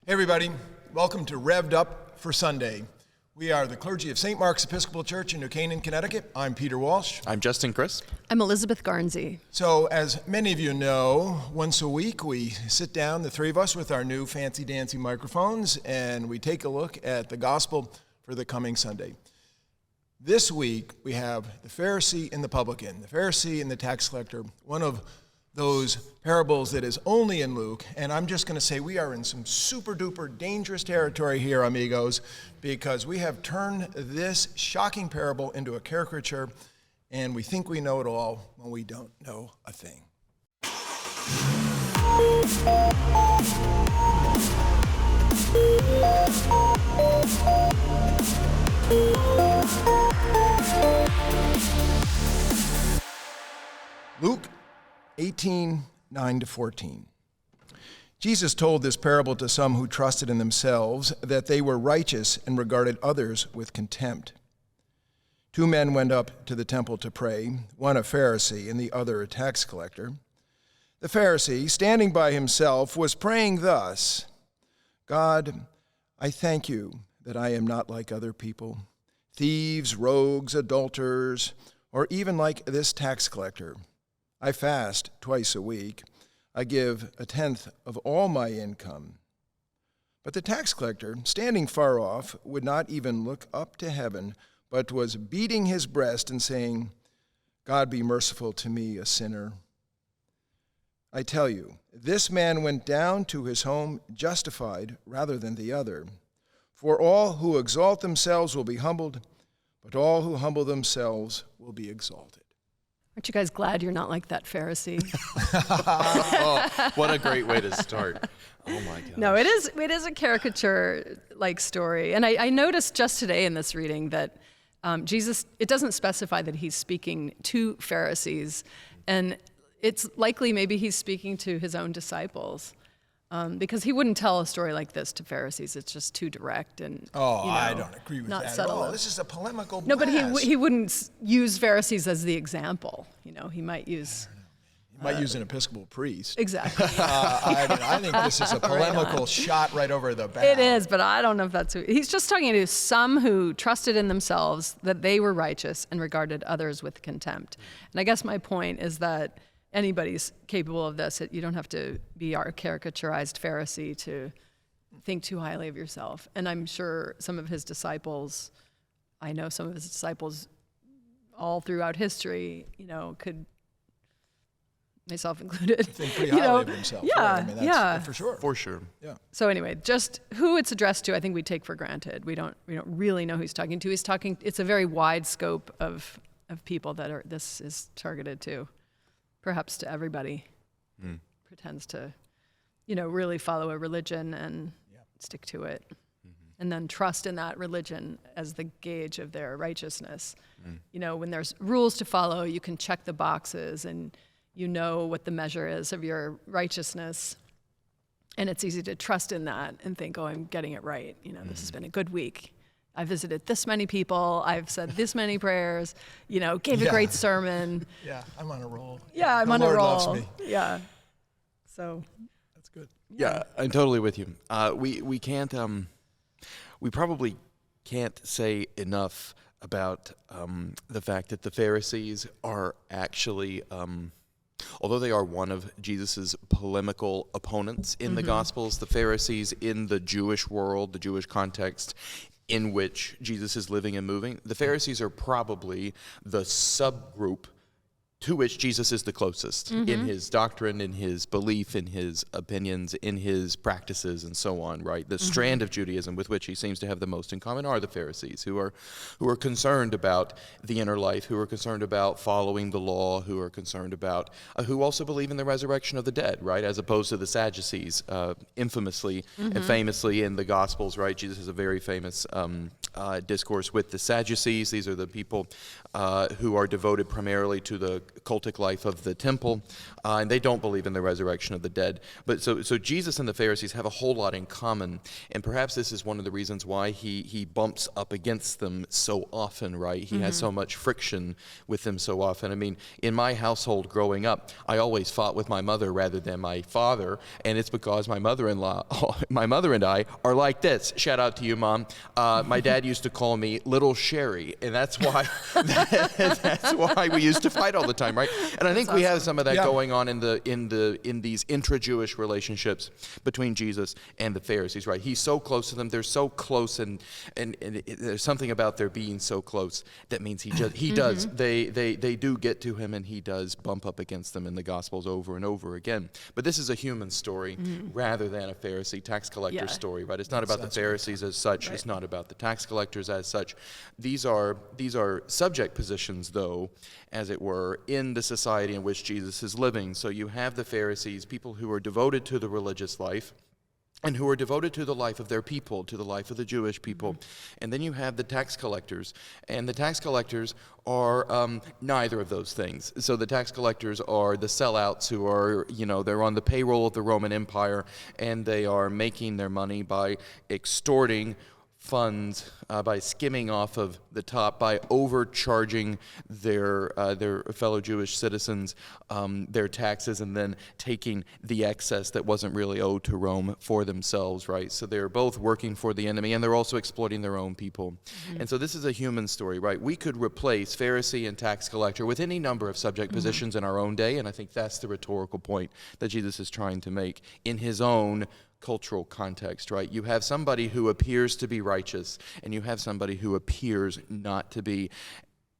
Hey everybody, welcome to Rev'd Up for Sunday. We are the clergy of St. Mark's Episcopal Church in New Canaan, Connecticut. I'm Peter Walsh. I'm Justin Crisp. I'm Elizabeth Garnsey. So as many of you know, once a week we sit down, the three of us, with our new fancy dancy microphones, and we take a look at the gospel for the coming Sunday. This week we have the Pharisee and the publican, the Pharisee and the tax collector, one of those parables that is only in Luke. And I'm just going to say we are in some super duper dangerous territory here, amigos, because we have turned this shocking parable into a caricature, and we think we know it all when we don't know a thing. Luke 18:9-14. Jesus told this parable to some who trusted in themselves that they were righteous and regarded others with contempt. Two men went up to the temple to pray, one a Pharisee and the other a tax collector. The Pharisee, standing by himself, was praying thus: God, I thank you that I am not like other people, thieves, rogues, adulterers, or even like this tax collector. I fast twice a week. I give a tenth of all my income. But the tax collector, standing far off, would not even look up to heaven, but was beating his breast and saying, God, be merciful to me, a sinner. I tell you, this man went down to his home justified rather than the other. For all who exalt themselves will be humbled, but all who humble themselves will be exalted. Aren't you guys glad you're not like that Pharisee? Oh, what a great way to start. Oh my gosh. No, it is a caricature-like story. And I noticed just today in this reading that Jesus, it doesn't specify that he's speaking to Pharisees. And it's likely maybe he's speaking to his own disciples. Because he wouldn't tell a story like this to Pharisees. It's just too direct and I don't agree with not that subtle. at all. This is a polemical No, but blast. he wouldn't use Pharisees as the example. He might use... You might use an Episcopal priest. Exactly. I think this is a polemical shot right over the bow. It is, but I don't know if that's who. He's just talking to some who trusted in themselves that they were righteous and regarded others with contempt. And I guess my point is that anybody's capable of this. You don't have to be our caricaturized Pharisee to think too highly of yourself. And I'm sure I know some of his disciples all throughout history, could, myself included, think pretty highly of himself. Yeah, right? That's yeah. for sure. For sure. Yeah. So anyway, just who it's addressed to, I think we take for granted. We don't really know who he's talking to. It's a very wide scope of people that this is targeted to. Perhaps to everybody, pretends to, really follow a religion and stick to it, and then trust in that religion as the gauge of their righteousness. When there's rules to follow, you can check the boxes and you know what the measure is of your righteousness, and it's easy to trust in that and think, oh, I'm getting it right. This has been a good week. I visited this many people. I've said this many prayers. Gave a great sermon. Yeah, I'm on a roll. Yeah, I'm the on Lord a roll. Loves me. Yeah. So. That's good. Yeah, I'm totally with you. We can't. We probably can't say enough about the fact that the Pharisees are actually. Although they are one of Jesus's polemical opponents in the Gospels, the Pharisees in the Jewish world, the Jewish context in which Jesus is living and moving, the Pharisees are probably the subgroup to which Jesus is the closest in his doctrine, in his belief, in his opinions, in his practices, and so on, right? The strand of Judaism with which he seems to have the most in common are the Pharisees, who are concerned about the inner life, who are concerned about following the law, who are concerned about, who also believe in the resurrection of the dead, right? As opposed to the Sadducees, infamously and famously in the Gospels, right? Jesus has a very famous discourse with the Sadducees. These are the people who are devoted primarily to the cultic life of the temple, and they don't believe in the resurrection of the dead. But so Jesus and the Pharisees have a whole lot in common, and perhaps this is one of the reasons why he bumps up against them so often, right? He has so much friction with them so often. I mean, in my household growing up, I always fought with my mother rather than my father, and it's because my mother and I are like this. Shout out to you, Mom. My dad used to call me Little Sherry, and that's why we used to fight all the time, right? And I think we have some of that going on in these intra-Jewish relationships between Jesus and the Pharisees, right? He's so close to them; they're so close, and there's something about their being so close that means he does. They do get to him, and he does bump up against them in the Gospels over and over again. But this is a human story rather than a Pharisee tax collector story, right? It's not about the Pharisees as such. Right. It's not about the tax collectors as such. These are subject positions, though, as it were, in the society in which Jesus is living. So you have the Pharisees, people who are devoted to the religious life, and who are devoted to the life of their people, to the life of the Jewish people. And then you have the tax collectors, and the tax collectors are neither of those things. So the tax collectors are the sellouts who are, they're on the payroll of the Roman Empire, and they are making their money by extorting funds, by skimming off of the top, by overcharging their fellow Jewish citizens their taxes, and then taking the excess that wasn't really owed to Rome for themselves, right? So they're both working for the enemy, and they're also exploiting their own people. And so this is a human story, right? We could replace Pharisee and tax collector with any number of subject positions in our own day, and I think that's the rhetorical point that Jesus is trying to make in his own cultural context, right? You have somebody who appears to be righteous, and you have somebody who appears not to be,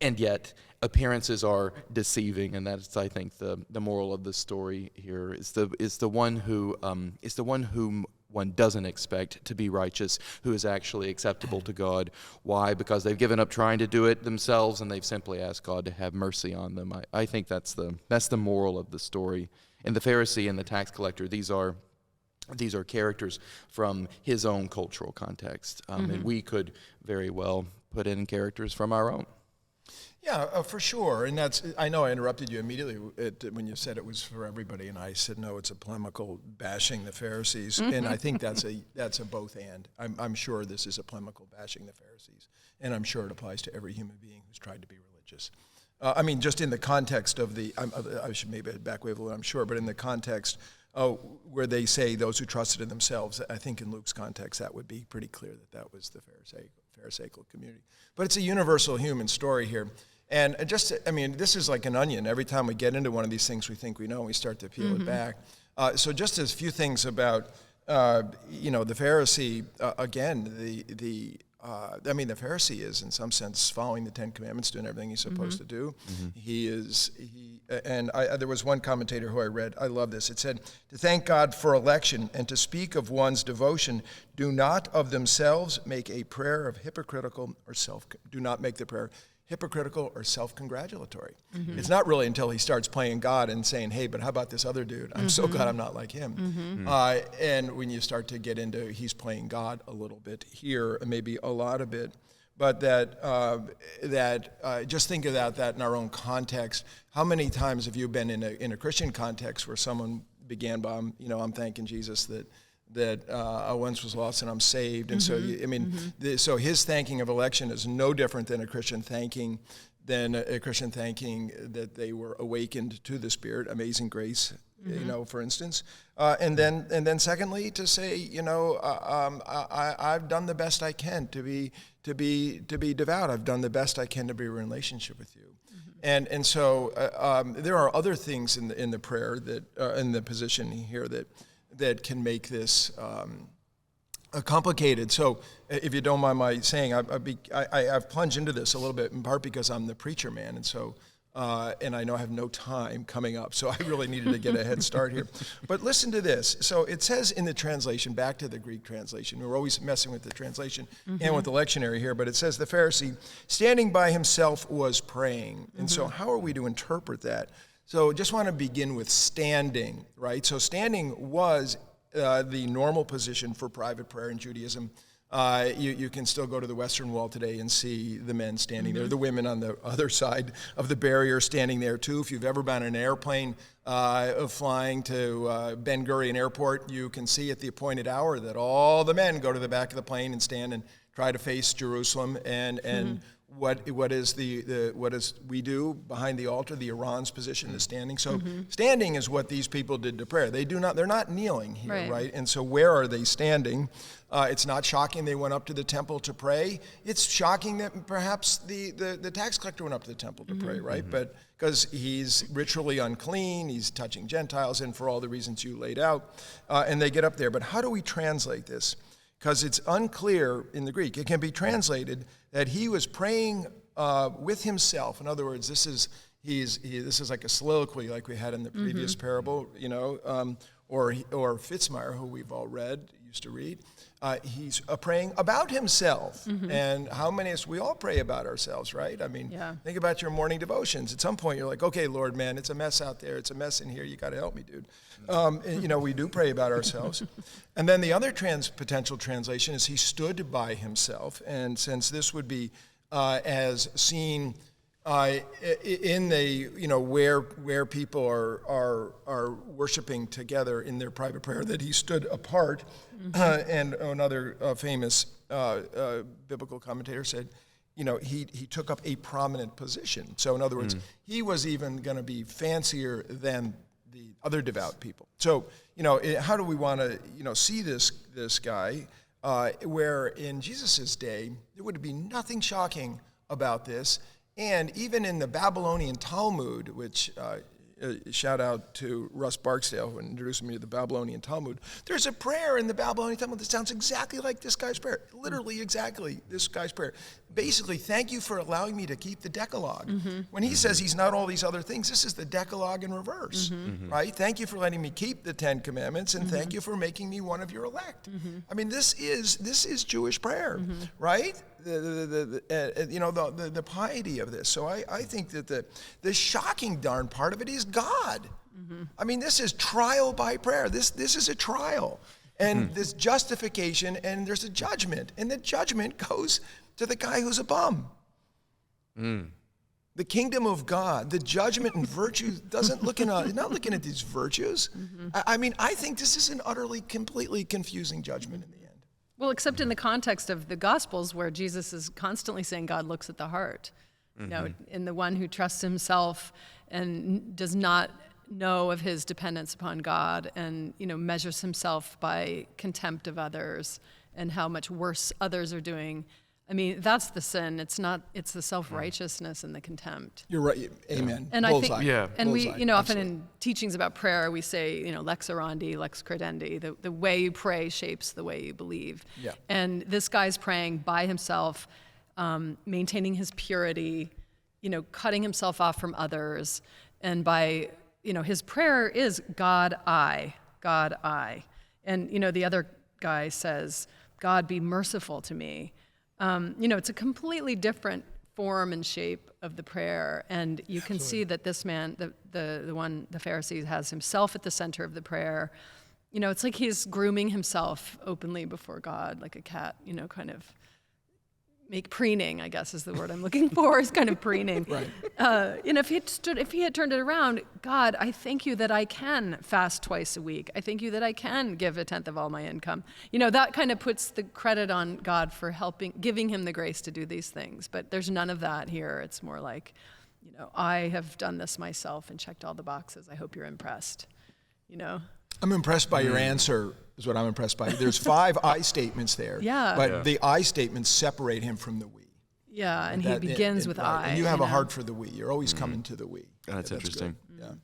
and yet appearances are deceiving, and that's, I think, the moral of the story here is the one whom one doesn't expect to be righteous, who is actually acceptable to God. Why? Because they've given up trying to do it themselves, and they've simply asked God to have mercy on them. I think that's the moral of the story. And the Pharisee and the tax collector, these are characters from his own cultural context, and we could very well put in characters from our own. Yeah, for sure. And I know I interrupted you immediately when you said it was for everybody, and I said, no, it's a polemical bashing the Pharisees. And I think that's a both and. I'm sure this is a polemical bashing the Pharisees, and I'm sure it applies to every human being who's tried to be religious. Just in the context of I should maybe back away a little, I'm sure, but in the context where they say those who trusted in themselves, I think in Luke's context that would be pretty clear that was the Pharisaical community. But it's a universal human story here. And this is like an onion. Every time we get into one of these things we think we know, and we start to peel it back. So just as few things about, the Pharisee, again, the Pharisee is in some sense following the Ten Commandments, doing everything he's supposed to do. There was one commentator who I read, I love this. It said, to thank God for election and to speak of one's devotion, do not of themselves make a prayer of do not make the prayer hypocritical or self-congratulatory. It's not really until he starts playing God and saying, hey, but how about this other dude? I'm so glad I'm not like him. And when you start to get into he's playing God a little bit here, maybe a lot of it, but just think about that in our own context. How many times have you been in a Christian context where someone began by, I'm thanking Jesus that I once was lost and I'm saved. And so his thanking of election is no different than a Christian thanking that they were awakened to the Spirit, amazing grace, for instance. And then secondly, to say, I've done the best I can to be devout. I've done the best I can to be in relationship with you. And so there are other things in the prayer that in the position here that can make this complicated. So if you don't mind my saying, I've plunged into this a little bit in part because I'm the preacher man, and so and I know I have no time coming up, so I really needed to get a head start here. But listen to this. So it says in the translation, back to the Greek translation, we're always messing with the translation and with the lectionary here, but it says the Pharisee, standing by himself, was praying. And so how are we to interpret that? So just want to begin with standing, right? So standing was the normal position for private prayer in Judaism You can still go to the Western Wall today and see the men standing there, the women on the other side of the barrier standing there too. If you've ever been in an airplane flying to Ben Gurion Airport, you can see at the appointed hour that all the men go to the back of the plane and stand and try to face Jerusalem. And what is we do behind the altar, the Iran's position is standing. So standing is what these people did to prayer. They're not kneeling here, right? And so where are they standing? It's not shocking they went up to the temple to pray. It's shocking that perhaps the tax collector went up to the temple to pray, right? But because he's ritually unclean, he's touching Gentiles, and for all the reasons you laid out, and they get up there. But how do we translate this? Because it's unclear in the Greek. It can be translated that he was praying with himself. In other words, this is like a soliloquy, like we had in the previous parable, or Fitzmyer, who we've all read, used to read. He's praying about himself. And how many of us, we all pray about ourselves, right? I mean, think about your morning devotions. At some point, you're like, okay, Lord, man, it's a mess out there. It's a mess in here. You got to help me, dude. We do pray about ourselves. And then the other potential translation is he stood by himself. And since this would be as seen in the, where people are worshiping together in their private prayer, that he stood apart. And another famous biblical commentator said, he took up a prominent position. So in other words, he was even going to be fancier than the other devout people. So, how do we want to, see this guy, where in Jesus' day, there would be nothing shocking about this. And even in the Babylonian Talmud, which shout out to Russ Barksdale, who introduced me to the Babylonian Talmud, there's a prayer in the Babylonian Talmud that sounds exactly like this guy's prayer, literally exactly this guy's prayer. Basically, thank you for allowing me to keep the Decalogue. When he says he's not all these other things, this is the Decalogue in reverse, right? Thank you for letting me keep the 10 Commandments, and thank you for making me one of your elect. I mean, this is Jewish prayer, right? The piety of this. So I think that the shocking darn part of it is God. I mean, this is trial by prayer. This is a trial. And this justification, and there's a judgment. And the judgment goes to the guy who's a bum. The kingdom of God, the judgment and virtue doesn't not looking at these virtues. I mean, I think this is an utterly, completely confusing judgment in the end. Well, except in the context of the Gospels, where Jesus is constantly saying God looks at the heart. In the one who trusts himself and does not know of his dependence upon God, and measures himself by contempt of others and how much worse others are doing. I mean, that's the sin. It's the self-righteousness and the contempt. You're right. Amen. And bullseye. I think, and bullseye. we, often in teachings about prayer, we say, lex orandi, lex credendi. The way you pray shapes the way you believe. Yeah. And this guy's praying by himself, maintaining his purity, cutting himself off from others, and by, his prayer is God, I. And, the other guy says, God, be merciful to me. It's a completely different form and shape of the prayer, and you can see that this man, the Pharisee, has himself at the center of the prayer. It's like he's grooming himself openly before God, like a cat. Kind of preening, I guess is the word I'm looking for. Is kind of preening. Right. If he had turned it around, God, I thank you that I can fast twice a week. I thank you that I can give 1/10 of all my income. That kind of puts the credit on God for giving him the grace to do these things. But there's none of that here. It's more like, I have done this myself and checked all the boxes. I hope you're impressed. I'm impressed by your answer, is what I'm impressed by. There's 5 I statements there. Yeah. But the I statements separate him from the we. Yeah, and he begins with I. And you have a heart for the we. You're always coming to the we. That's interesting. Good.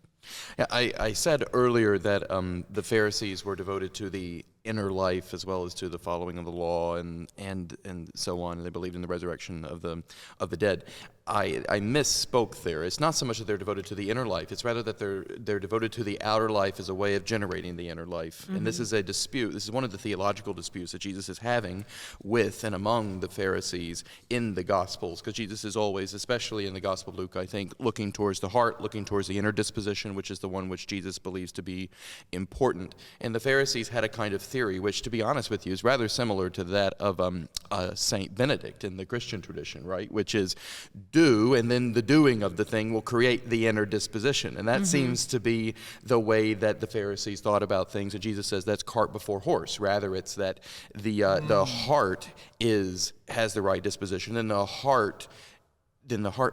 Yeah, I said earlier that the Pharisees were devoted to the inner life as well as to the following of the law and so on. They believed in the resurrection of the dead. I misspoke there. It's not so much that they're devoted to the inner life. It's rather that they're devoted to the outer life as a way of generating the inner life. And this is a dispute. This is one of the theological disputes that Jesus is having with and among the Pharisees in the Gospels, because Jesus is always, especially in the Gospel of Luke, I think, looking towards the heart, looking towards the inner disposition, which is the one which Jesus believes to be important. And the Pharisees had a kind of theory, which, to be honest with you, is rather similar to that of Saint Benedict in the Christian tradition, right? Which is do, and then the doing of the thing will create the inner disposition. And that seems to be the way that the Pharisees thought about things. And Jesus says that's cart before horse. Rather, it's that the heart has the right disposition, and the heart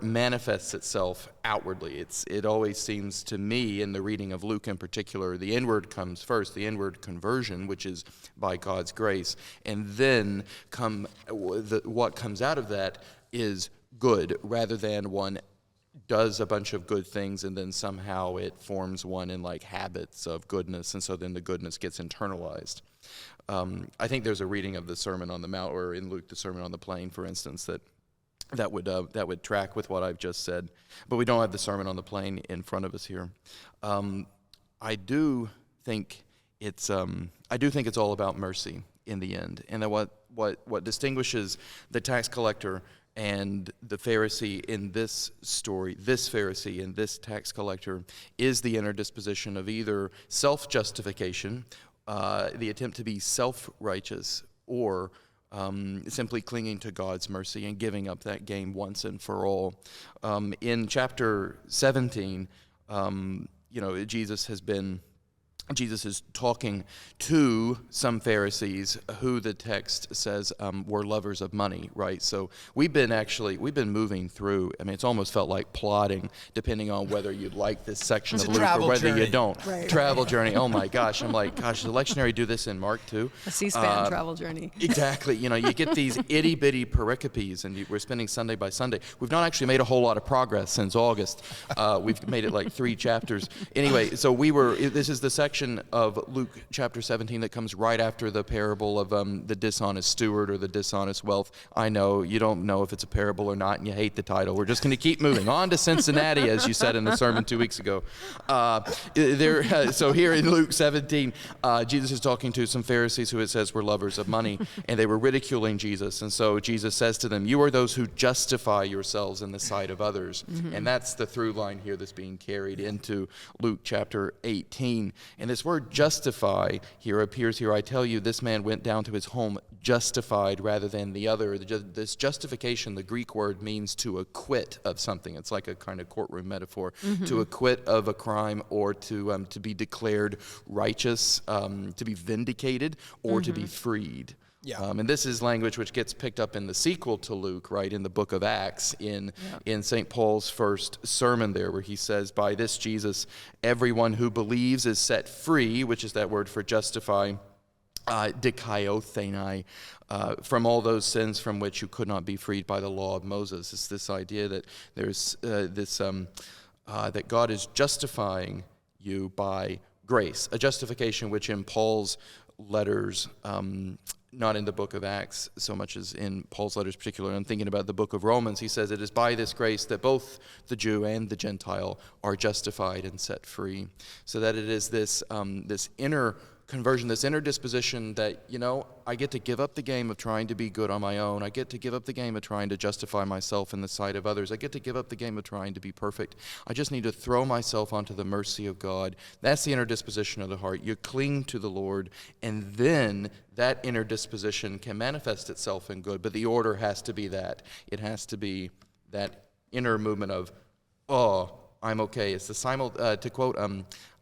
manifests itself outwardly. It always seems to me, in the reading of Luke in particular, the inward comes first, the inward conversion, which is by God's grace, and then what comes out of that is good, rather than one does a bunch of good things and then somehow it forms one in like habits of goodness, and so then the goodness gets internalized. I think there's a reading of the Sermon on the Mount, or in Luke, the Sermon on the Plain, for instance, that would track with what I've just said, but we don't have the Sermon on the Plain in front of us here. I do think it's all about mercy in the end, and that what distinguishes the tax collector and the Pharisee in this story, this Pharisee and this tax collector, is the inner disposition of either self-justification, the attempt to be self-righteous, or simply clinging to God's mercy and giving up that game once and for all. In chapter 17, Jesus is talking to some Pharisees who the text says were lovers of money, right? So we've been moving through. I mean, it's almost felt like plotting, depending on whether you like this section of Luke or whether you don't. Right. Travel journey. Oh my gosh! I'm like, gosh, the lectionary do this in Mark too? A C-SPAN travel journey. Exactly. You get these itty bitty pericopes, and we're spending Sunday by Sunday. We've not actually made a whole lot of progress since August. We've made it like 3 chapters. Anyway, so this is the section of Luke chapter 17 that comes right after the parable of the dishonest steward or the dishonest wealth. I know you don't know if it's a parable or not, and you hate the title. We're just going to keep moving on to Cincinnati, as you said in the sermon 2 weeks ago. So here in Luke 17, Jesus is talking to some Pharisees who it says were lovers of money, and they were ridiculing Jesus. And so Jesus says to them, "You are those who justify yourselves in the sight of others." And that's the through line here that's being carried into Luke chapter 18. And this word justify here appears here. I tell you, this man went down to his home justified rather than the other. This justification, the Greek word, means to acquit of something. It's like a kind of courtroom metaphor. To acquit of a crime, or to be declared righteous, to be vindicated, or to be freed. Yeah. And this is language which gets picked up in the sequel to Luke, right, in the book of Acts, in St. Paul's first sermon there, where he says, by this Jesus, everyone who believes is set free, which is that word for justify, dikaiotheni, from all those sins from which you could not be freed by the law of Moses. It's this idea that there's that God is justifying you by grace, a justification which in Paul's letters, not in the book of Acts so much as in Paul's letters particularly, I'm thinking about the book of Romans, he says it is by this grace that both the Jew and the Gentile are justified and set free. So that it is this inner conversion, this inner disposition that, I get to give up the game of trying to be good on my own. I get to give up the game of trying to justify myself in the sight of others. I get to give up the game of trying to be perfect. I just need to throw myself onto the mercy of God. That's the inner disposition of the heart. You cling to the Lord, and then that inner disposition can manifest itself in good, but the order has to be that. It has to be that inner movement of, I'm okay. It's the to quote, I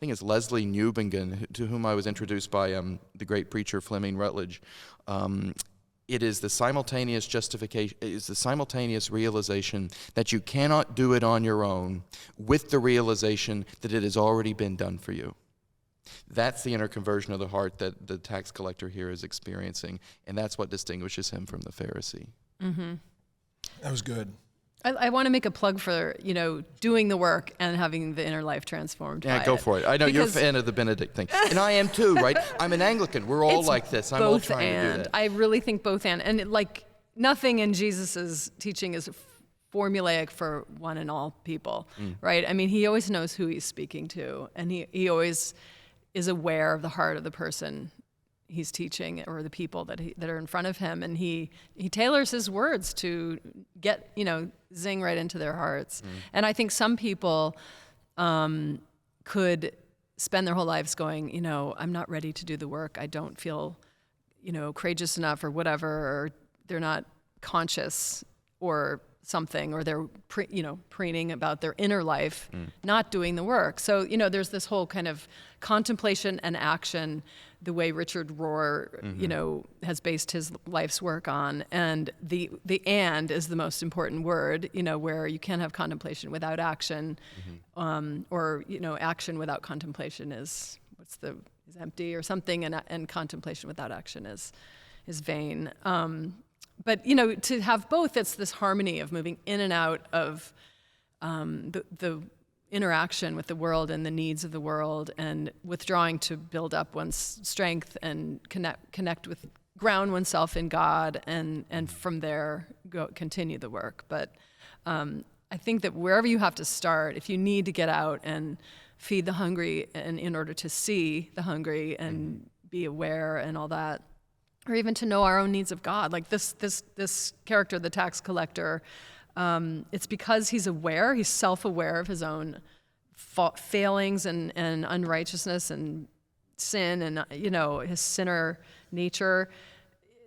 think it's Leslie Newbingen, to whom I was introduced by the great preacher Fleming Rutledge. It is the simultaneous justification, it is the simultaneous realization that you cannot do it on your own, with the realization that it has already been done for you. That's the inner conversion of the heart that the tax collector here is experiencing, and that's what distinguishes him from the Pharisee. Mm-hmm. That was good. I want to make a plug for, doing the work and having the inner life transformed. Yeah, go for it. I know you're a fan of the Benedict thing. And I am too, right? I'm an Anglican. We're all like this. I'm all trying to do that. I really think both and. And nothing in Jesus's teaching is formulaic for one and all people, right? I mean, he always knows who he's speaking to, and he always is aware of the heart of the person he's teaching or the people that are in front of him, and he tailors his words to get zing right into their hearts. And I think some people could spend their whole lives going, I'm not ready to do the work. I don't feel, courageous enough or whatever, or they're not conscious or something, or they're preening about their inner life, not doing the work. So, there's this whole kind of contemplation and action, the way Richard Rohr, has based his life's work on. And the "and" is the most important word, where you can't have contemplation without action, or, action without contemplation is empty or something, and contemplation without action is vain. But, to have both, it's this harmony of moving in and out of the interaction with the world and the needs of the world, and withdrawing to build up one's strength and connect with, ground oneself in God, and from there continue the work. But I think that wherever you have to start, if you need to get out and feed the hungry, and in order to see the hungry and be aware and all that, or even to know our own needs of God. Like this character, the tax collector, it's because he's self-aware of his own failings and unrighteousness and sin and, his sinner nature.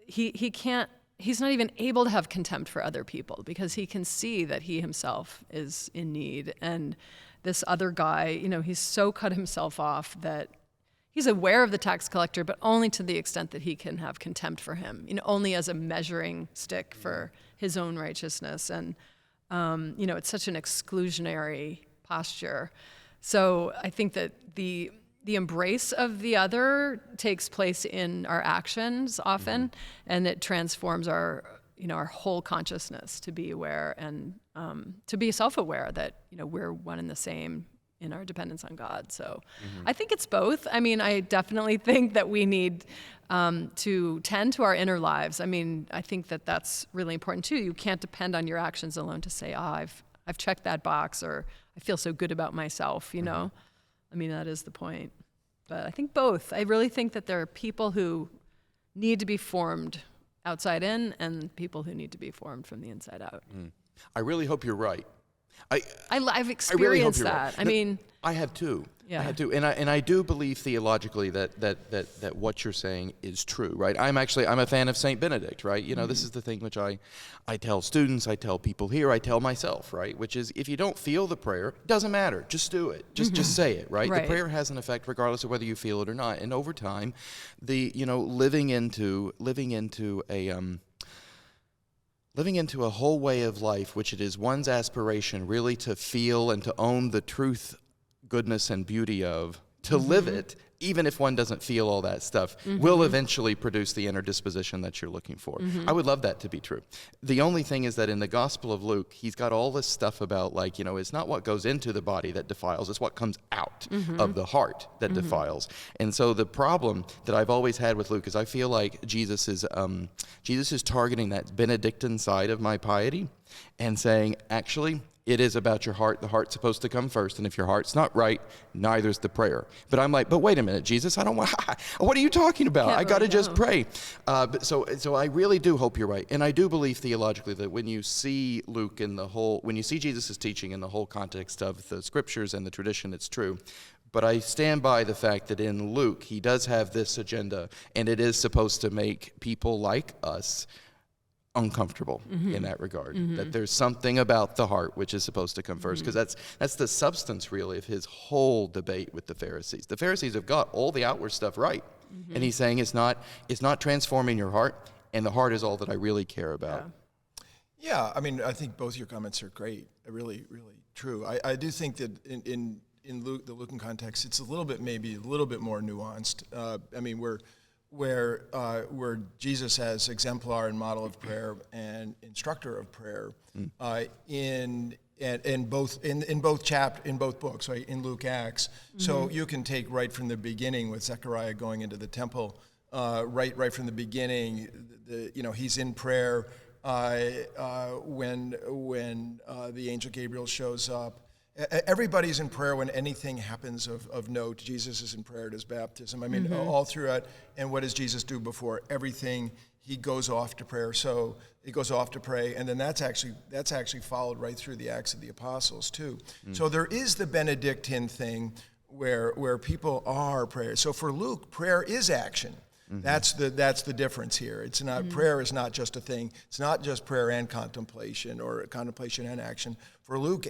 He's not even able to have contempt for other people, because he can see that he himself is in need. And this other guy, he's so cut himself off that he's aware of the tax collector, but only to the extent that he can have contempt for him, only as a measuring stick for his own righteousness. And, it's such an exclusionary posture. So I think that the embrace of the other takes place in our actions often, and it transforms our whole consciousness to be aware and to be self-aware that, we're one and the same in our dependence on God. So I think it's both. I mean, I definitely think that we need to tend to our inner lives. I mean, I think that that's really important too. You can't depend on your actions alone to say, I've checked that box, or I feel so good about myself, I mean, that is the point. But I think both. I really think that there are people who need to be formed outside in, and people who need to be formed from the inside out. I really hope you're right. I've experienced that. Right. I mean, I have too. Yeah. I have too, and I do believe theologically that what you're saying is true, right? I'm a fan of Saint Benedict, right? This is the thing which I tell students, I tell people here, I tell myself, right? Which is, if you don't feel the prayer, it doesn't matter. Just do it. Just say it, right? The prayer has an effect regardless of whether you feel it or not. And over time, living into a whole way of life, which it is one's aspiration really to feel and to own the truth, goodness, and beauty of, to live it, even if one doesn't feel all that stuff, will eventually produce the inner disposition that you're looking for. I would love that to be true. The only thing is that in the Gospel of Luke, he's got all this stuff about, it's not what goes into the body that defiles, it's what comes out of the heart that defiles. And so the problem that I've always had with Luke is I feel like Jesus is targeting that Benedictine side of my piety and saying, actually, it is about your heart. The heart's supposed to come first, and if your heart's not right, neither's the prayer. But I'm like, but wait a minute, Jesus, I don't want. What are you talking about? I got to just pray. So I really do hope you're right, and I do believe theologically that when you see Luke when you see Jesus' teaching in the whole context of the scriptures and the tradition, it's true. But I stand by the fact that in Luke, he does have this agenda, and it is supposed to make people like us uncomfortable in that regard, that there's something about the heart which is supposed to come first, because that's the substance really of his whole debate with the Pharisees. The Pharisees have got all the outward stuff right, and he's saying it's not transforming your heart, and the heart is all that I really care about. Yeah, I mean, I think both your comments are great, really, really true. I do think that in Luke, the Lucan context, it's maybe a little bit more nuanced. I mean, where Jesus as exemplar and model of prayer and instructor of prayer in both books, right? In Luke, Acts. So you can take right from the beginning with Zechariah going into the temple, right from the beginning. He's in prayer when the angel Gabriel shows up. Everybody's in prayer when anything happens of note. Jesus is in prayer at his baptism. I mean, all throughout. And what does Jesus do before everything? He goes off to prayer. So he goes off to pray, and then that's actually followed right through the Acts of the Apostles too. So there is the Benedictine thing where people are prayer. So for Luke, prayer is action. That's the difference here. It's not prayer is not just a thing. It's not just prayer and contemplation or contemplation and action. For Luke,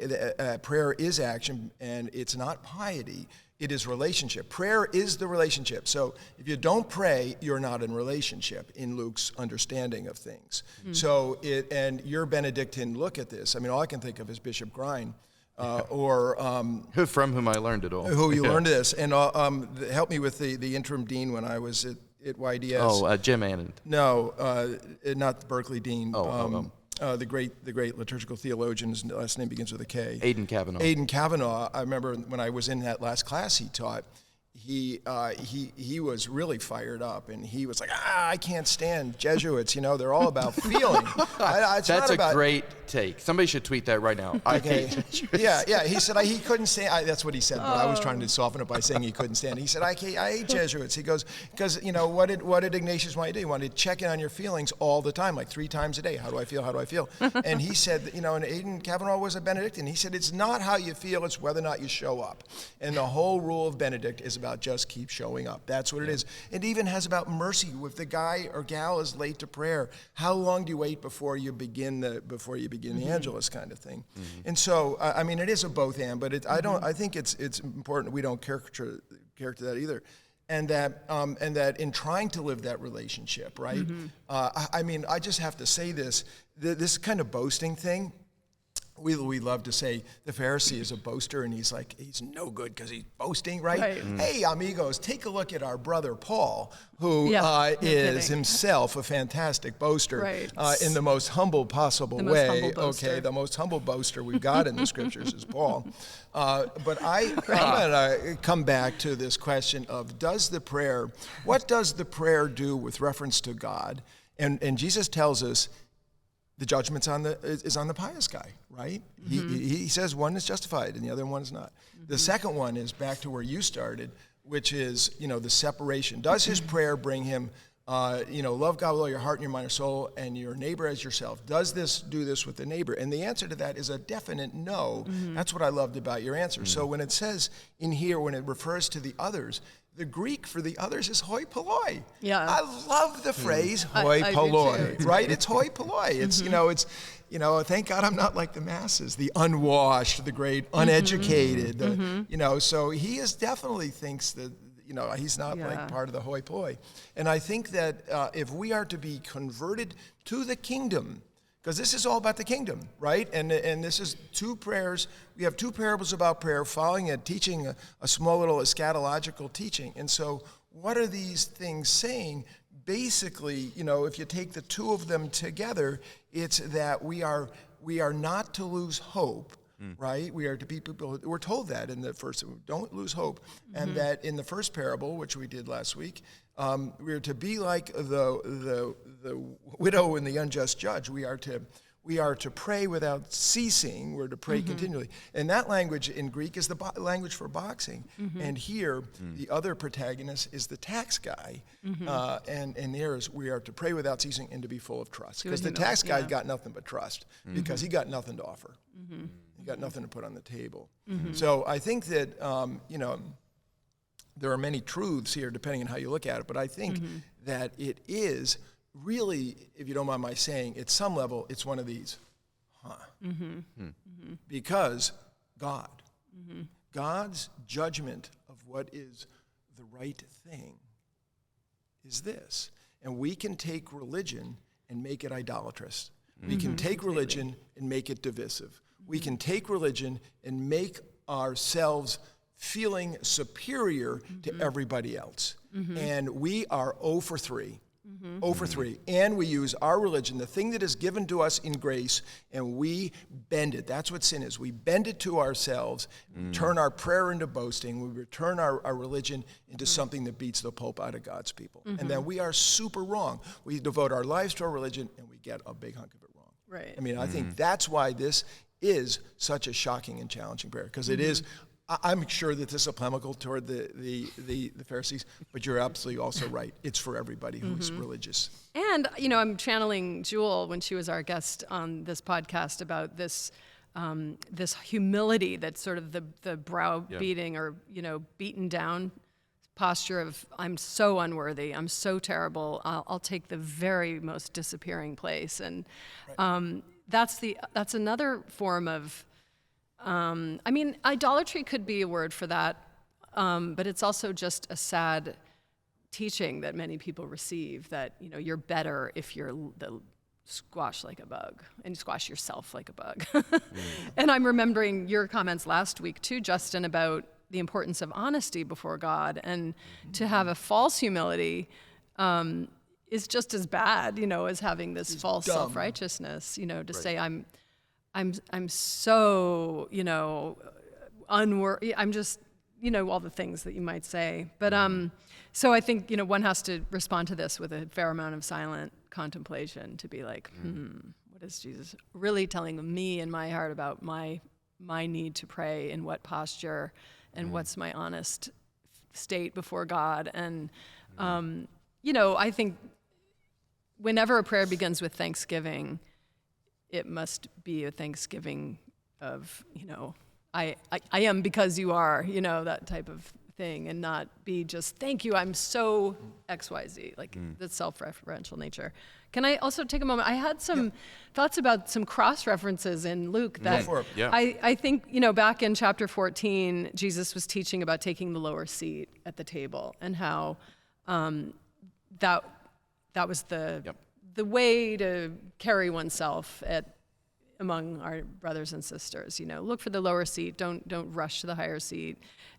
prayer is action, and it's not piety. It is relationship. Prayer is the relationship. So if you don't pray, you're not in relationship in Luke's understanding of things. So and your Benedictine look at this. I mean, all I can think of is Bishop Grein. From whom I learned it all. Who you learned this, and help me with the interim dean when I was at YDS. Oh, Jim Annand. No, not the Berkeley dean. The great liturgical theologian. His last name begins with a K. Aidan Kavanaugh. Aidan Kavanaugh. I remember when I was in that last class he taught. He was really fired up, and he was like, I can't stand Jesuits. They're all about feeling. That's a great take. Somebody should tweet that right now. I hate Jesuits. Yeah. He said he couldn't stand. That's what he said, but I was trying to soften it by saying he couldn't stand. He said I hate Jesuits. He goes because what did Ignatius want you to do? He wanted to check in on your feelings all the time, like 3 times a day. How do I feel? How do I feel? And he said and Aidan Kavanaugh was a Benedictine. He said it's not how you feel, it's whether or not you show up. And the whole rule of Benedict is about just keep showing up. That's what it is. It even has about mercy. If the guy or gal is late to prayer, how long do you wait before you begin the Angelus kind of thing? And so, I mean, it is a both and, but I think it's important we don't caricature that either. And that in trying to live that relationship, right? I mean, I just have to say this kind of boasting thing. We love to say the Pharisee is a boaster, and he's no good because he's boasting, right? Hey, amigos, take a look at our brother Paul, who is himself a fantastic boaster in the most humble possible way. Okay, the most humble boaster we've got in the scriptures is Paul. But I'm going to come back to this question of what does the prayer do with reference to God? And Jesus tells us the judgment's is on the pious guy, right? He says one is justified and the other one is not. The second one is back to where you started, which is, the separation. Does his prayer bring him, love God with all your heart and your mind and soul and your neighbor as yourself? Does this do this with the neighbor? And the answer to that is a definite no. That's what I loved about your answer. So when it says in here, when it refers to the others, the Greek for the others is hoi polloi. Yeah. I love the phrase hoi polloi, right? It's hoi polloi. It's, thank God I'm not like the masses, the unwashed, the great uneducated, so he definitely thinks that, he's not like part of the hoi polloi. And I think that if we are to be converted to the kingdom, because this is all about the kingdom, right? And this is 2 prayers. We have 2 parables about prayer, following and teaching a small little eschatological teaching. And so what are these things saying? Basically, if you take the 2 of them together, it's that we are not to lose hope, right? We are to be people, we're told that in the first, don't lose hope. And that in the first parable, which we did last week, we are to be like the widow and the unjust judge. We are to pray without ceasing. We're to pray continually. And that language in Greek is the language for boxing. And here, the other protagonist is the tax guy. And there is, we are to pray without ceasing and to be full of trust. Because the tax guy's got nothing but trust. Because he got nothing to offer. He got nothing to put on the table. So I think that, there are many truths here, depending on how you look at it, but I think that it is really, if you don't mind my saying, at some level, it's one of these, because God's judgment of what is the right thing is this. And we can take religion and make it idolatrous. We can take religion and make it divisive. We can take religion and make ourselves feeling superior to everybody else. And we are 0 for 3. 0 for 3. And we use our religion, the thing that is given to us in grace, and we bend it. That's what sin is. We bend it to ourselves, turn our prayer into boasting, we return our religion into something that beats the pulp out of God's people. And then we are super wrong. We devote our lives to our religion, and we get a big hunk of it wrong. Right. I mean, I think that's why this is such a shocking and challenging prayer, because it is. I'm sure that this is polemical toward the Pharisees, but you're absolutely also right. It's for everybody who's religious. And, I'm channeling Jewel when she was our guest on this podcast about this this humility that's sort of the browbeating or, beaten down posture of, I'm so unworthy, I'm so terrible, I'll take the very most disappearing place. And that's another form of, idolatry could be a word for that, but it's also just a sad teaching that many people receive, that, you're better if you're squash like a bug, and squash yourself like a bug. And I'm remembering your comments last week too, Justin, about the importance of honesty before God, and to have a false humility is just as bad, as having this false self-righteousness, to say I'm so, unworthy, I'm just, all the things that you might say. But so I think, one has to respond to this with a fair amount of silent contemplation, to be like, what is Jesus really telling me in my heart about my need to pray, in what posture, and what's my honest state before God. And, I think whenever a prayer begins with thanksgiving, it must be a thanksgiving of, I am because you are, that type of thing, and not be just, thank you, I'm so XYZ, like the self-referential nature. Can I also take a moment? I had some thoughts about some cross-references in Luke that I think, back in chapter 14, Jesus was teaching about taking the lower seat at the table, and how that was the way to carry oneself among our brothers and sisters. Look for the lower seat, don't rush to the higher seat.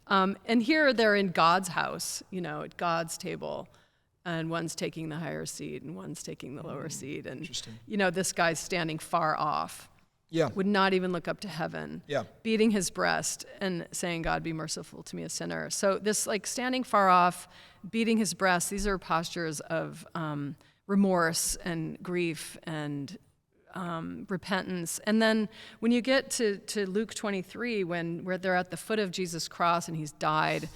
And here they're in God's house, at God's table, and one's taking the higher seat and one's taking the lower seat. And, this guy's standing far off, would not even look up to heaven, beating his breast and saying, God, be merciful to me, a sinner. So this, like, standing far off, beating his breast, these are postures of remorse and grief and repentance. And then when you get to Luke 23, where they're at the foot of Jesus' cross and he's died,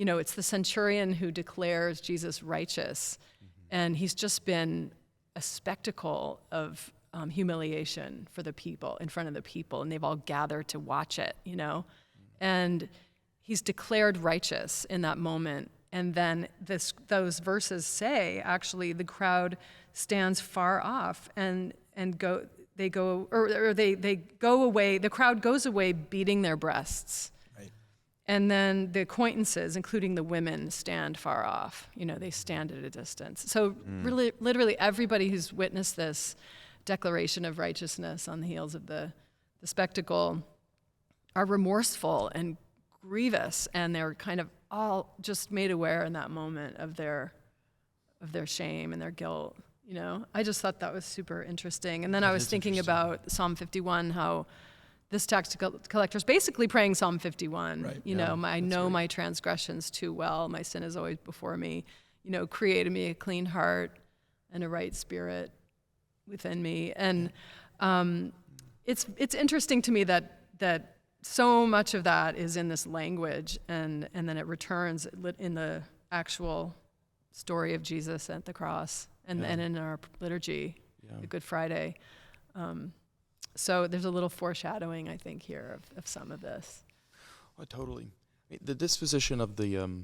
it's the centurion who declares Jesus righteous. And he's just been a spectacle of humiliation for the people, in front of the people, and they've all gathered to watch it, And he's declared righteous in that moment. And then those verses say, actually, the crowd stands far off and they go away, the crowd goes away beating their breasts. Right. And then the acquaintances, including the women, stand far off. They stand at a distance. So really, literally everybody who's witnessed this declaration of righteousness on the heels of the spectacle are remorseful and grievous, and they're kind of all just made aware in that moment of their shame and their guilt. I just thought that was super interesting. And then I was thinking about Psalm 51, how this tax collector is basically praying Psalm 51. Right. I know my transgressions too well. My sin is always before me. Create in me a clean heart and a right spirit within me. And it's interesting to me that so much of that is in this language, and then it returns in the actual story of Jesus at the cross, and in our liturgy, the Good Friday. So there's a little foreshadowing, I think, here of some of this. Oh, totally. The disposition of the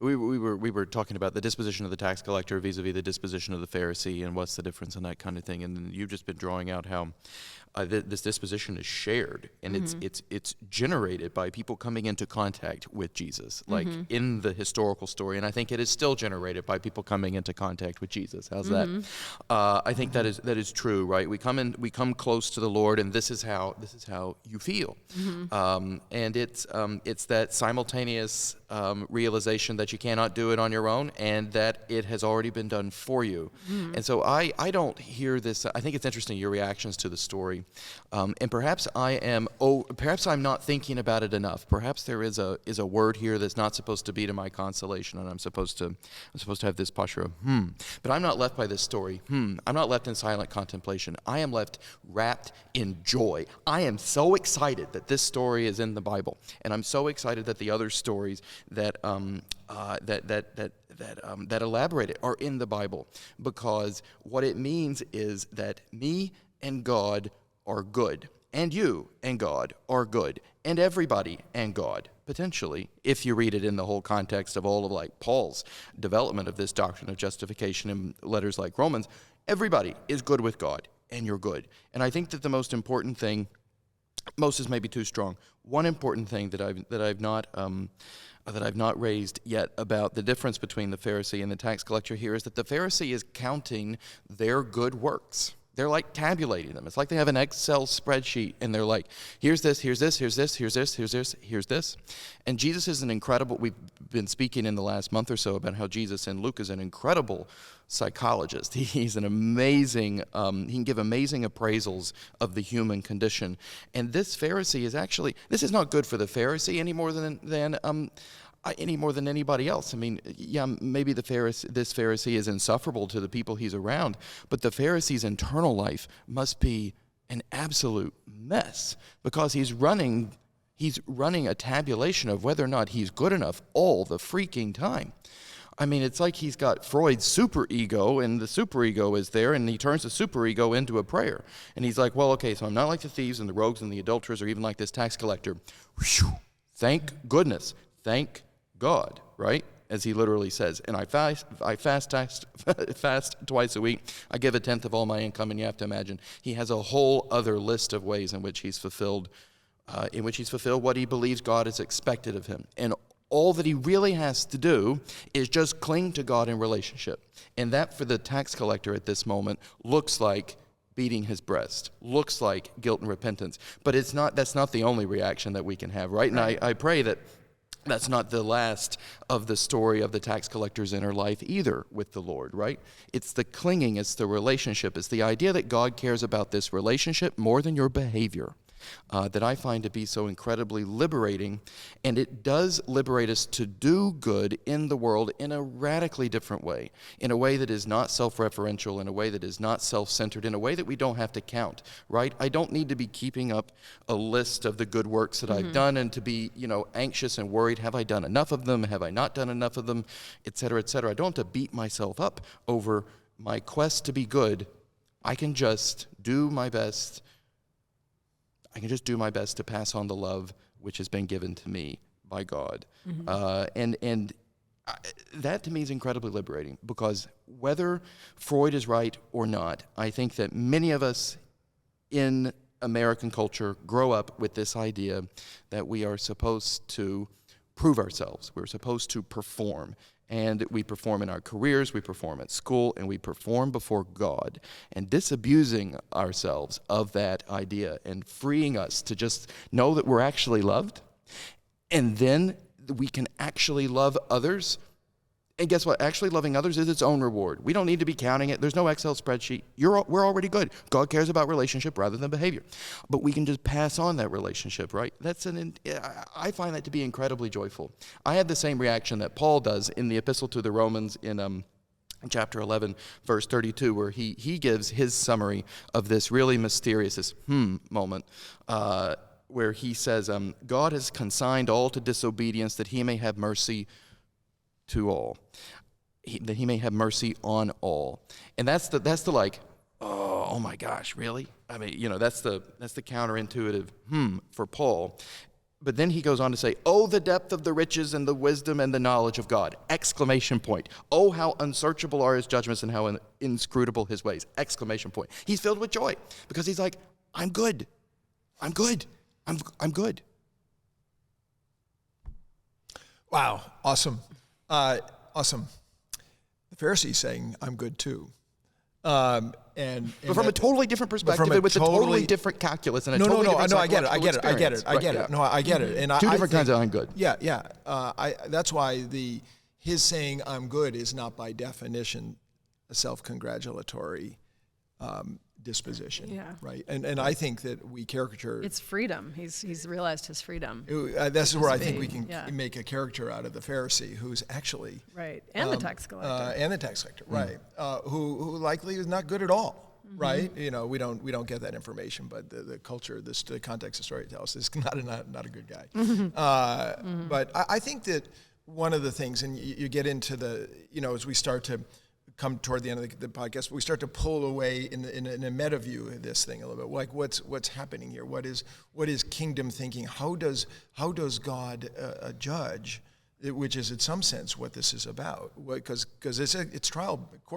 we were talking about the disposition of the tax collector vis-a-vis the disposition of the Pharisee, and what's the difference and that kind of thing. And you've just been drawing out how this disposition is shared, and it's generated by people coming into contact with Jesus, like in the historical story. And I think it is still generated by people coming into contact with Jesus. How's that? I think that is true, right? We come close to the Lord, and this is how you feel, and it's that simultaneous realization that you cannot do it on your own, and that it has already been done for you. And so I don't hear this. I think it's interesting, your reactions to the story. And perhaps perhaps I'm not thinking about it enough. Perhaps there is a word here that's not supposed to be to my consolation, and I'm supposed to have this posture of But I'm not left by this story. I'm not left in silent contemplation. I am left wrapped in joy. I am so excited that this story is in the Bible, and I'm so excited that the other stories that elaborate it are in the Bible, because what it means is that me and God are good, and you and God are good, and everybody and God, potentially, if you read it in the whole context of all of like Paul's development of this doctrine of justification in letters like Romans, everybody is good with God, and you're good. And I think that the most important thing, most is maybe too strong, one important thing that I've not raised yet about the difference between the Pharisee and the tax collector here is that the Pharisee is counting their good works. They're like tabulating them. It's like they have an Excel spreadsheet, and they're like, here's this, here's this, here's this, here's this, here's this, here's this. And Jesus is an incredible, we've been speaking in the last month or so about how Jesus in Luke is an incredible psychologist. He's an amazing, he can give amazing appraisals of the human condition. And this Pharisee is actually, this is not good for the Pharisee any more than anybody else. I mean, yeah, maybe this Pharisee is insufferable to the people he's around, but the Pharisee's internal life must be an absolute mess because he's running a tabulation of whether or not he's good enough all the freaking time. I mean, it's like he's got Freud's superego, and the superego is there, and he turns the superego into a prayer. And he's like, well, okay, so I'm not like the thieves and the rogues and the adulterers or even like this tax collector. Whew, thank goodness. Thank God, right? As he literally says. And I fast twice a week. I give 1/10 of all my income, and you have to imagine he has a whole other list of ways in which he's fulfilled what he believes God has expected of him. And all that he really has to do is just cling to God in relationship. And that for the tax collector at this moment looks like beating his breast, looks like guilt and repentance. But that's not the only reaction that we can have, right? And I pray that that's not the last of the story of the tax collector's inner life either with the Lord, right? It's the clinging, it's the relationship, it's the idea that God cares about this relationship more than your behavior. That I find to be so incredibly liberating, and it does liberate us to do good in the world in a radically different way, in a way that is not self-referential, in a way that is not self-centered, in a way that we don't have to count, right? I don't need to be keeping up a list of the good works that I've done and to be, anxious and worried, have I done enough of them, have I not done enough of them, et cetera, et cetera. I don't have to beat myself up over my quest to be good. I can just do my best. I can just do my best to pass on the love which has been given to me by God. And that to me is incredibly liberating, because whether Freud is right or not, I think that many of us in American culture grow up with this idea that we are supposed to prove ourselves. We're supposed to perform. And we perform in our careers, we perform at school, and we perform before God. And disabusing ourselves of that idea and freeing us to just know that we're actually loved. And then we can actually love others. And guess what? Actually loving others is its own reward. We don't need to be counting it. There's no Excel spreadsheet. We're already good. God cares about relationship rather than behavior. But we can just pass on that relationship, right? I find that to be incredibly joyful. I have the same reaction that Paul does in the Epistle to the Romans in chapter 11, verse 32, where he gives his summary of this really mysterious, moment, where he says, God has consigned all to disobedience that he may have mercy to all, that he may have mercy on all. And that's the like, oh my gosh, really? I mean, that's the counterintuitive for Paul. But then he goes on to say, oh, the depth of the riches and the wisdom and the knowledge of God! Exclamation point. Oh, how unsearchable are his judgments and how inscrutable his ways! Exclamation point. He's filled with joy because he's like, I'm good. I'm good. I'm good. Wow, awesome. Awesome. The Pharisee saying, I'm good too. But from a totally different perspective and with a totally different calculus and a totally different psychological experience. I get it. No, I get it. And Two different kinds of I'm good. Yeah. That's why his saying I'm good is not by definition a self-congratulatory disposition, right? And I think that we caricature. It's freedom. He's realized his freedom. That's where I think we can make a caricature out of the Pharisee, who's actually right, and the tax collector, right? Who likely is not good at all, right? We don't get that information, but the culture, the context of the story tells us is not a good guy. But I think that one of the things, and you get into as we start to come toward the end of the podcast, we start to pull away in a meta view of this thing a little bit. Like what's happening here? What is kingdom thinking? How does God judge? Which is in some sense what this is about, because it's trial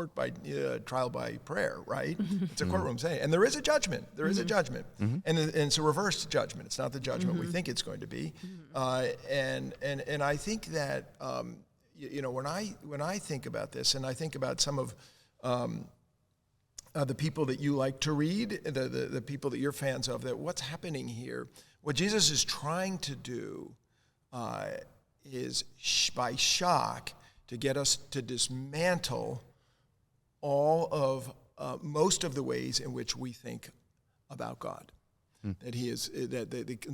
by prayer, right? It's a courtroom saying, and there is a judgment. There is a judgment, and it's a reverse judgment. It's not the judgment we think it's going to be, and I think that when I think about this, and I think about some of the people that you like to read, the people that you're fans of, that what's happening here, what Jesus is trying to do. Is by shock to get us to dismantle all of most of the ways in which we think about God. That he is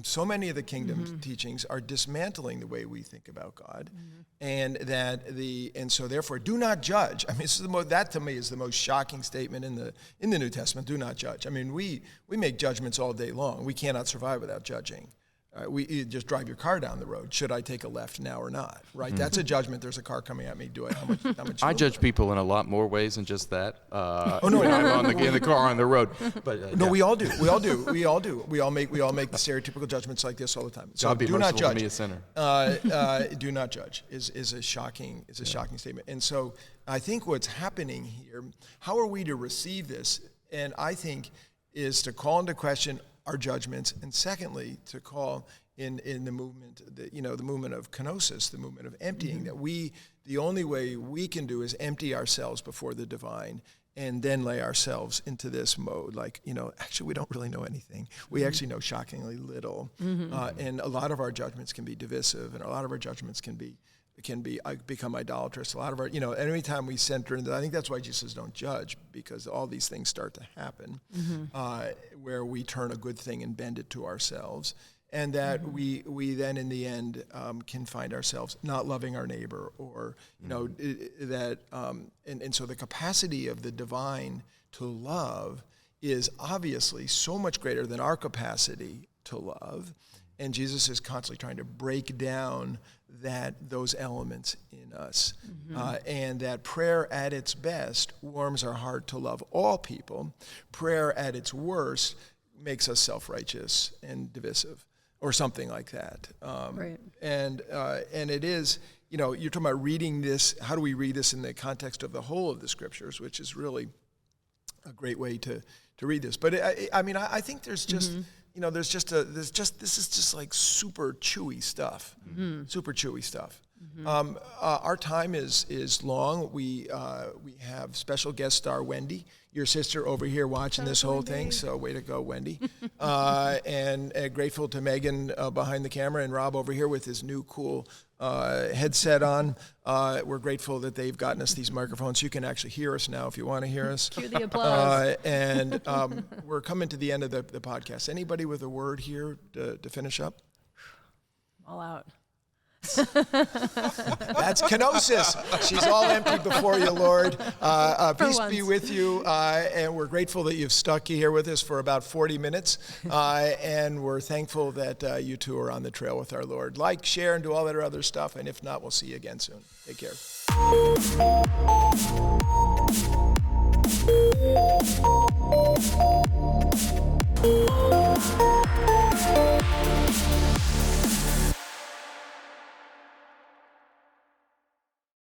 so many of the kingdom's teachings are dismantling the way we think about God, and so therefore do not judge. I mean, that to me is the most shocking statement in the New Testament. Do not judge. I mean, we make judgments all day long. We cannot survive without judging. You just drive your car down the road. Should I take a left now or not? Right? That's a judgment. There's a car coming at me. How much? I judge people in a lot more ways than just that. I'm in the car on the road. But no, we all do. We all do. We all do. We all make the stereotypical judgments like this all the time. So God be do not judge. Me a sinner. Do not judge is a shocking statement. And so I think what's happening here, how are we to receive this? And I think is to call into question our judgments, and secondly, to call in the movement, the movement of kenosis, the movement of emptying, that the only way we can do is empty ourselves before the divine, and then lay ourselves into this mode. Like, actually, we don't really know anything. We actually know shockingly little, and a lot of our judgments can be divisive, and a lot of our judgments can become idolatrous. A lot of our, every time we center into, I think that's why Jesus says don't judge, because all these things start to happen, where we turn a good thing and bend it to ourselves, and that we then in the end can find ourselves not loving our neighbor, or and so the capacity of the divine to love is obviously so much greater than our capacity to love, and Jesus is constantly trying to break down those elements in us, and that prayer at its best warms our heart to love all people. Prayer at its worst makes us self-righteous and divisive, or something like that. Right. And it is, you're talking about reading this. How do we read this in the context of the whole of the Scriptures, which is really a great way to read this. But I think there's just. This is just like super chewy stuff, super chewy stuff. Our time is long. We have special guest star Wendy, your sister over here watching this whole thing. So way to go, Wendy. And grateful to Megan behind the camera, and Rob over here with his new cool headset on. We're grateful that they've gotten us these microphones. You can actually hear us now if you want to hear us. Cue the applause. And we're coming to the end of the podcast. Anybody with a word here to finish up? All out. That's kenosis. She's all empty before you, Lord. Peace be with you. And we're grateful that you've stuck here with us for about 40 minutes. And we're thankful that you two are on the trail with our Lord. Like, share, and do all that other stuff. And if not, we'll see you again soon. Take care.